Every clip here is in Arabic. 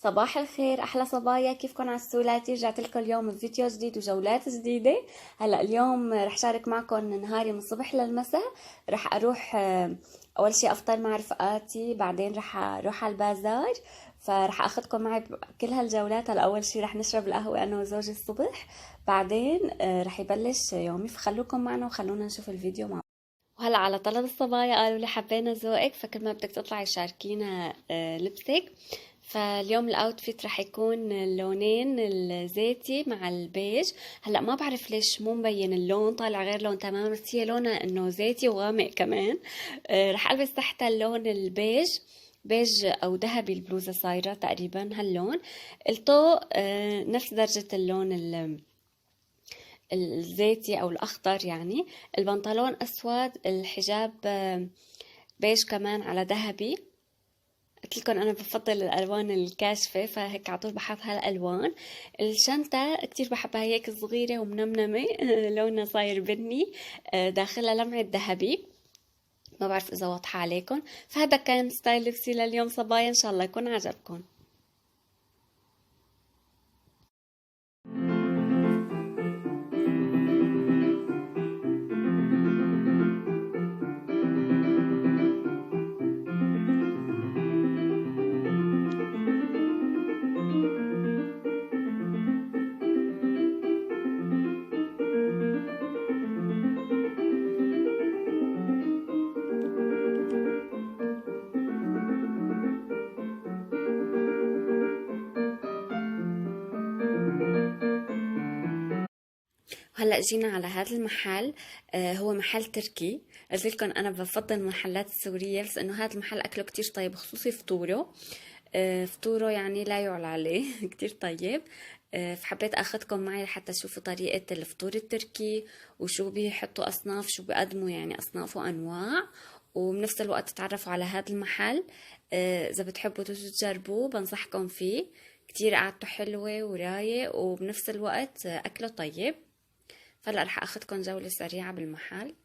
صباح الخير احلى صبايا، كيفكم عالسولاتي؟ رجعت لكم اليوم بفيديو جديد وجولات جديده. هلا اليوم رح شارك معكم نهاري من الصبح للمساء. رح اروح اول شيء افطر مع رفقاتي، بعدين رح اروح على البازار. فرح اخذكم معي بكل هالجولات. هلا اول شيء رح نشرب القهوه انا وزوجي الصبح، بعدين رح يبلش يومي. فخلوكم معنا وخلونا نشوف الفيديو مع. وهلا على طلب الصبايا قالوا لي حبينا ذوقك، فكل ما بدك تطلعي شاركينا لبسك. فاليوم الاوتفيت رح يكون اللونين الزيتي مع البيج. هلا ما بعرف ليش مو مبين اللون، طالع غير لون تماما، بس هي لونها انه زيتي وغامق كمان. رح البس تحتها اللون البيج، بيج او ذهبي. البلوزه صايره تقريبا هاللون. الطوق نفس درجه اللون الزيتي او الاخضر يعني. البنطلون اسود، الحجاب بيج كمان على ذهبي. قلت لكم انا بفضل الالوان الكاشفه، فهيك على طول بحط هالالوان. الشنطه كتير بحبها، هيك صغيره ومنمنمه لونها صاير بني، داخلها لمعه ذهبي. ما بعرف اذا واضحه عليكم. فهذا كان ستايل لبسي لليوم صبايا، ان شاء الله يكون عجبكم. هلا جينا على هذا المحل. هو محل تركي. قلت لكم انا بفضل المحلات السوريه، بس انه هذا المحل اكله كتير طيب، خصوصي فطوره. فطوره يعني لا يعلى عليه كتير طيب. فحبيت اخذكم معي لحتى تشوفوا طريقه الفطور التركي، وشو بيحطوا اصناف، شو بيقدموا يعني اصناف وانواع. وبنفس الوقت تتعرفوا على هذا المحل. اذا بتحبوا تجوا تجربوه بنصحكم فيه. كتير قعدته حلوة ورايق، وبنفس الوقت أكله طيب. فهلا رح اخذكم جولة سريعة بالمحل.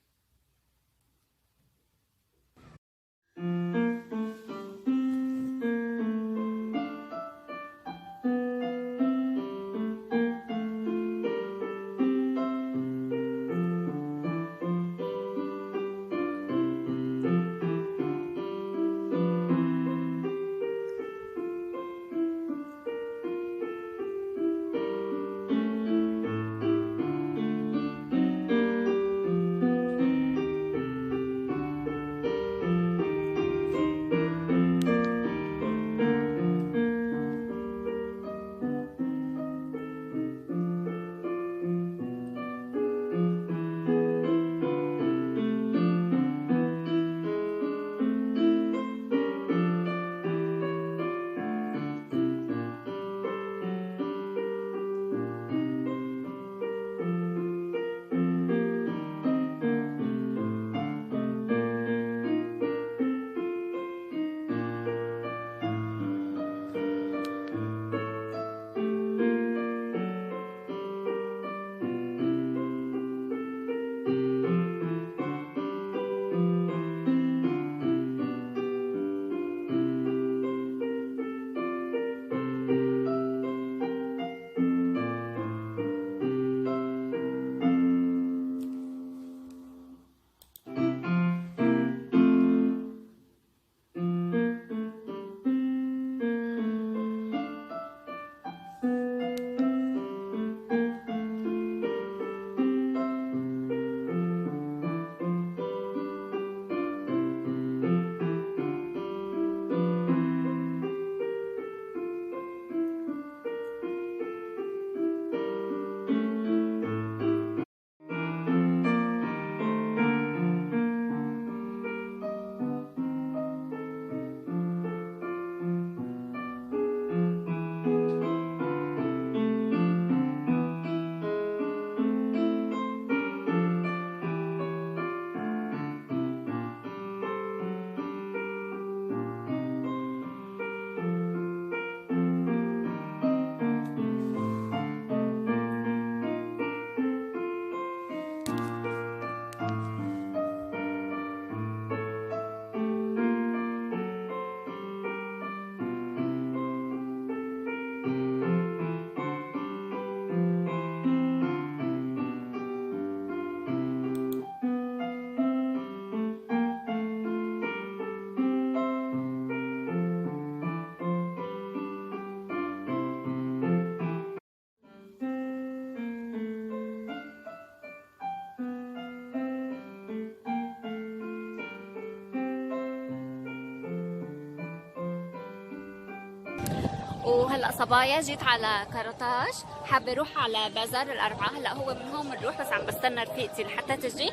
وهلا صبايا جيت على كرطاج، حابه اروح على بازار الاربعاء. هلا هو من هون بنروح، بس عم بستنى رفيقتي لحتى تجي،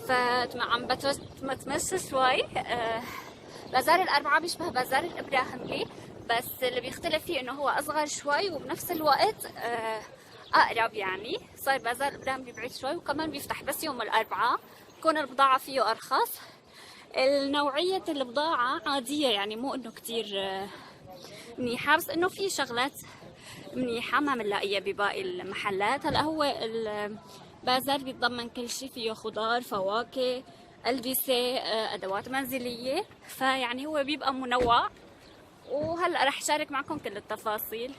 فعم بتمشى شوي. بازار الاربعاء بيشبه بازار الابراهيمي، بس اللي بيختلف فيه انه هو اصغر شوي، وبنفس الوقت اقرب. يعني صار بازار الابراهيمي بعيد شوي، وكمان بيفتح بس يوم الاربعاء، تكون البضاعه فيه ارخص. النوعية البضاعة عادية، يعني مو انه كتير منيحة، بس انه في شغلات منيحة ما بنلاقيها بباقي المحلات. هلا هو البازار بيتضمن كل شيء، فيه خضار، فواكه، ألبسة، أدوات منزلية، فيعني هو بيبقى منوع. وهلا رح شارك معكم كل التفاصيل.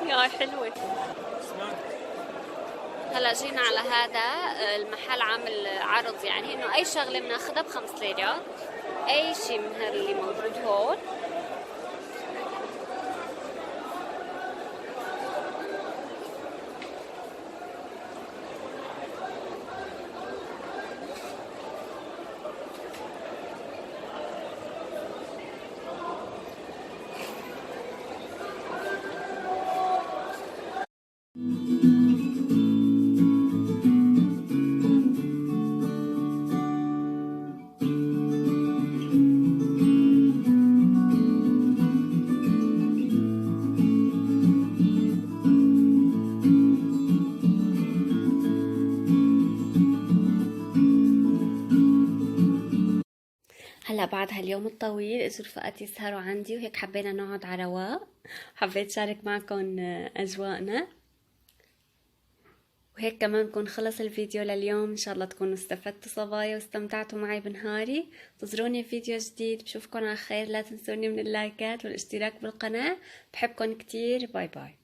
يا حلوة. هلا جينا على هذا المحل، عامل عرض، يعني انه اي شغله بناخذها ب5 ليرات، اي شيء من هذا اللي موجود هون. هلا بعد هاليوم الطويل اجوا رفقاتي يسهروا عندي، وهيك حبينا نقعد على رواق. حبيت شارك معكم اجواءنا، وهيك كمان بكون خلص الفيديو لليوم. ان شاء الله تكونوا استفدتوا صبايا واستمتعتوا معي بنهاري. انتظروني فيديو جديد، بشوفكن على خير. لا تنسوني من اللايكات والاشتراك بالقناة، بحبكن كتير. باي باي.